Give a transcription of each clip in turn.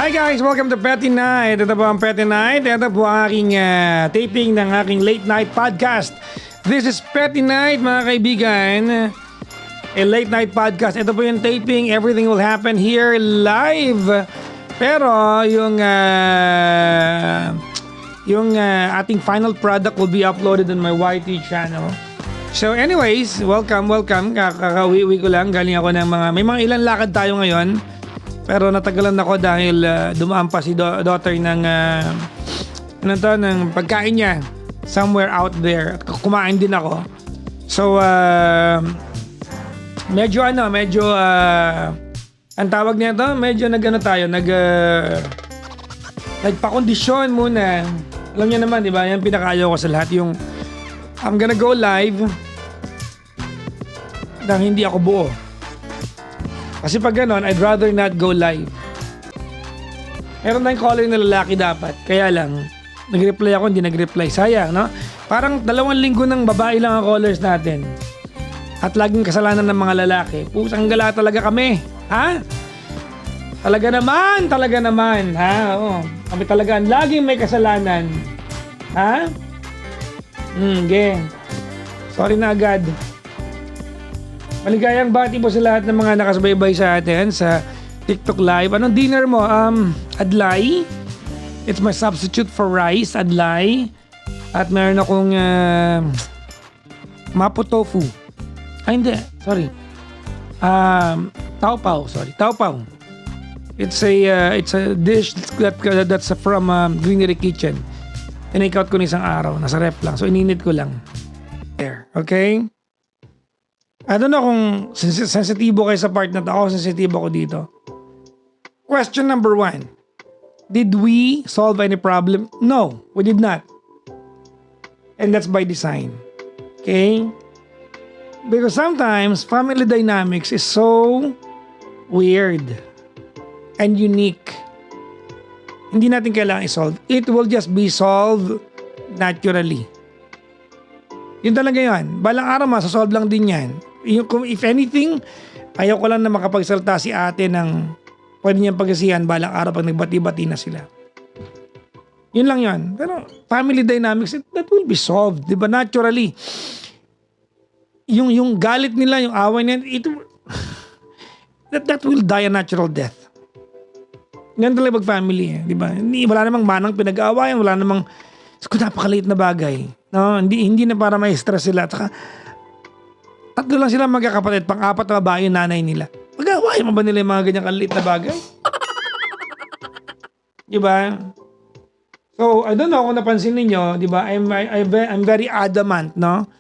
Hi guys! Welcome to Petty Night. Ito po ang Petty Night. Ito po ang aking taping ng aking late night podcast. This is Petty Night, mga kaibigan. A late night podcast. Ito po yung taping. Everything will happen here live. Pero yung ating final product will be uploaded on my YT channel. So anyways, welcome. Kakauwi ko lang. Galing ako ng may mga ilan lakad tayo ngayon. Pero natagalan ako dahil dumaan pa si daughter ng pagkain niya somewhere out there. At kumain din ako. So medyo ang tawag nito, medyo nagpakondisyon muna. Alam niyo naman, di ba? Yan pinakaayaw ko sa lahat, yung I'm gonna go live nang hindi ako buo. Kasi pag ganon, I'd rather not go live. Meron tayong caller na lalaki dapat. Kaya lang, nag-reply ako, hindi nag-reply. Sayang, no? Parang 2 linggo ng babae lang ang callers natin. At laging kasalanan ng mga lalaki. Pusang gala talaga kami. Ha? Talaga naman. Ha? Oo. Kami talaga ang laging may kasalanan. Ha? Okay. Sorry na agad. Maligayang bati po sa lahat ng mga nakasubaybay sa atin sa TikTok Live. Anong dinner mo? Adlay. It's my substitute for rice, adlay. At meron akong mapo tofu. Ay, hindi. Sorry. Tau pao. It's a dish that's from Greenery Kitchen. Tinake out ko ng isang araw. Nasa rep lang. So, ininit ko lang. There. Okay? I don't know kung sensitibo kayo sa part na to. Ako, sensitibo ko dito. Question number 1. Did we solve any problem? No, we did not. And that's by design. Okay? Because sometimes, family dynamics is so weird and unique. Hindi natin kailangan i-solve. It will just be solved naturally. Yun talaga yun. Balang araw masasolve lang din yan. If anything, ayaw ko lang na makapagsalta si ate ng pwede niyang pagkasihan balang araw pag nagbati-bati na sila. Yun lang yun. Pero family dynamics, that will be solved. Diba? Naturally. Yung galit nila, yung away nila, that will die a natural death. Ganun talaga pag family. Diba? Wala namang manang pinag-aawayan, wala namang napakaliit na bagay. No? Hindi na para may stress sila. At saka, 3 lang sila magkakapatid, pang-4 na babae yung nanay nila. Mag-awayan mo ba nila yung mga ganyang kaliit na bagay? Diba? So, I don't know kung napansin ninyo, diba? I'm very adamant, no?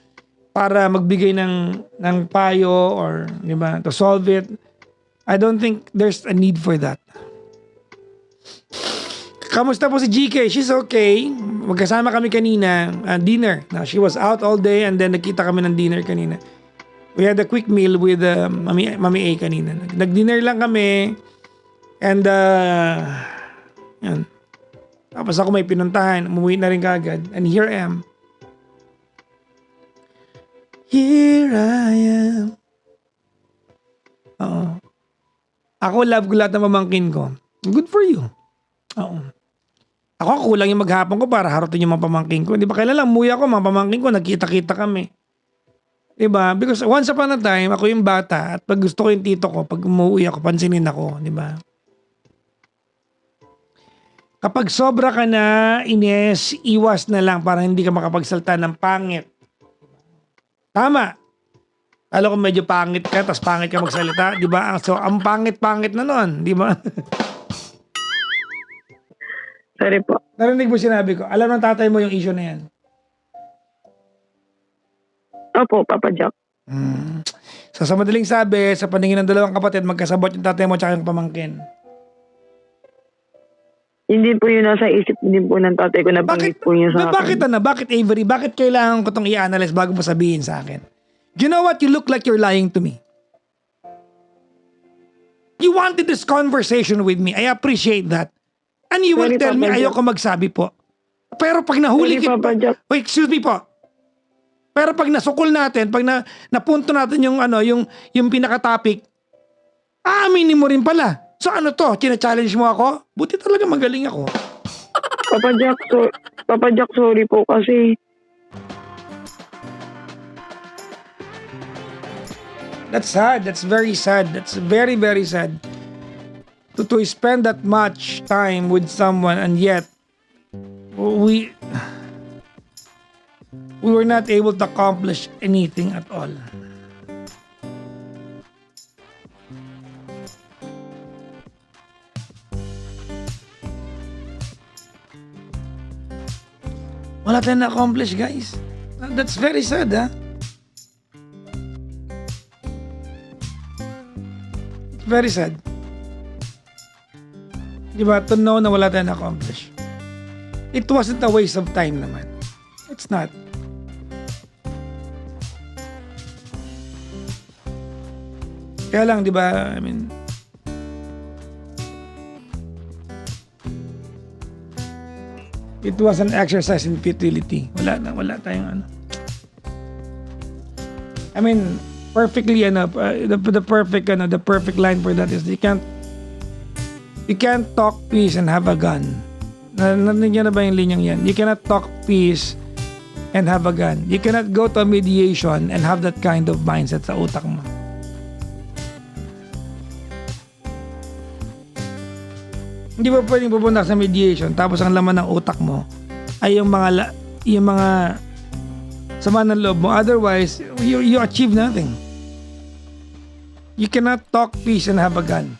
Para magbigay ng payo or, diba, to solve it. I don't think there's a need for that. Kamusta po si GK? She's okay. Magkasama kami kanina, dinner. Now, she was out all day and then nakita kami ng dinner kanina. We had a quick meal with Mami A kanina. Nag-dinner lang kami. And, yan. Tapos ako may pinuntahan. Umuwi na rin kagad. And here I am. Here I am. Oo. Ako, love ko lahat ng pamangkin ko. Good for you. Oo. Ako, kulang yung maghapon ko para harutin yung mga pamangkin ko. Di ba, kailan lang umuwi ako, mga pamangkin ko, nagkita-kita kami. Diba? Because once upon a time, ako yung bata at pag gusto ko yung tito ko, pag umuwi ako, pansinin ako. Diba? Kapag sobra ka na, Ines, iwas na lang para hindi ka makapagsalta ng pangit. Tama. Alam ko medyo pangit ka, tapos pangit ka magsalita. Diba? So, ang pangit-pangit na nun. Diba? Sorry po. Narinig mo sinabi ko. Alam ng tatay mo yung issue na yan. Opo, Papa Jack. So sa madaling sabi, sa paningin ng 2 kapatid, magkasabot yung tatay mo at yung pamangkin. Hindi po yun nasa isip din po ng tatay ko na bangit po niya sa akin. Bakit Avery? Bakit kailangan ko itong i-analyze bago mo sabihin sa akin? You know what? You look like you're lying to me. You wanted this conversation with me. I appreciate that. And you will tell me ayoko magsabi po. Pero pag nahuli kita... Wait, excuse me po. Pero pag nasukol natin, pag napunto natin yung pinaka-topic, aaminin mo rin pala. So ano to? China-challenge mo ako? Buti talaga magaling ako. Papa Jack, sorry po kasi That's sad. That's very sad. That's very, very sad. To spend that much time with someone and yet we were not able to accomplish anything at all. Wala tayong na-accomplish, guys. That's very sad, ha? It's very sad. Diba? To know na wala tayong na-accomplish. It wasn't a waste of time naman. It's not. Kaya lang, diba? I mean, it was an exercise in futility. Wala tayong ano. I mean, perfectly the perfect line for that is you can't talk peace and have a gun. Narinig na ba yung linyang yan? You cannot talk peace and have a gun. You cannot go to a mediation and have that kind of mindset sa utak mo. Hindi ba pwedeng pupunta sa mediation tapos ang laman ng utak mo ay yung mga sama ng loob mo. Otherwise, you achieve nothing. You cannot talk peace and have a gun.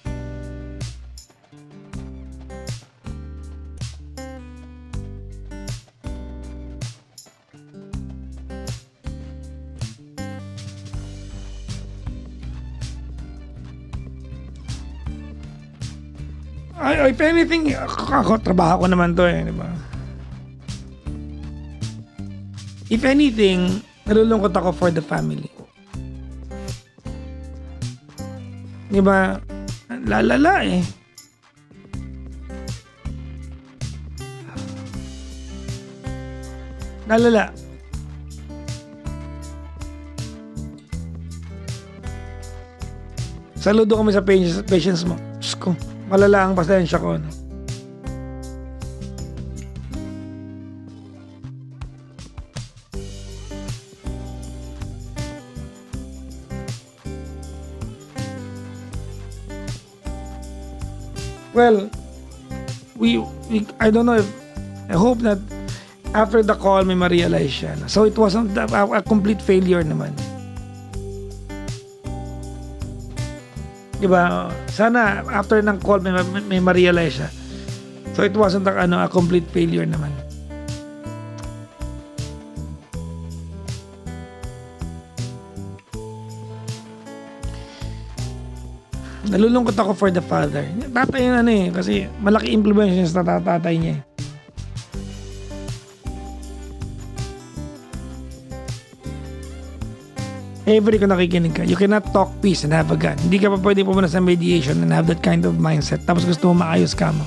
If anything, ako, trabaho ko naman to di ba? If anything, nalulungkot ako for the family. Di ba? Lalala eh. Lalala. Saludo kami sa patience mo. Diyos ko, malala ang pasensya ko. No? Well, I don't know if, I hope that after the call may ma-realize siya. So it wasn't a complete failure naman. Diba? Sana after ng call may ma-realize siya. So it wasn't a complete failure naman. Nalulungkot ako for the father. Tatay yun kasi malaki influence niya sa tatay niya. Every ko nakikinig ka, you cannot talk peace and have a gun. Hindi ka pa pwede pumunta sa mediation and have that kind of mindset. Tapos gusto mo maayos ka mo.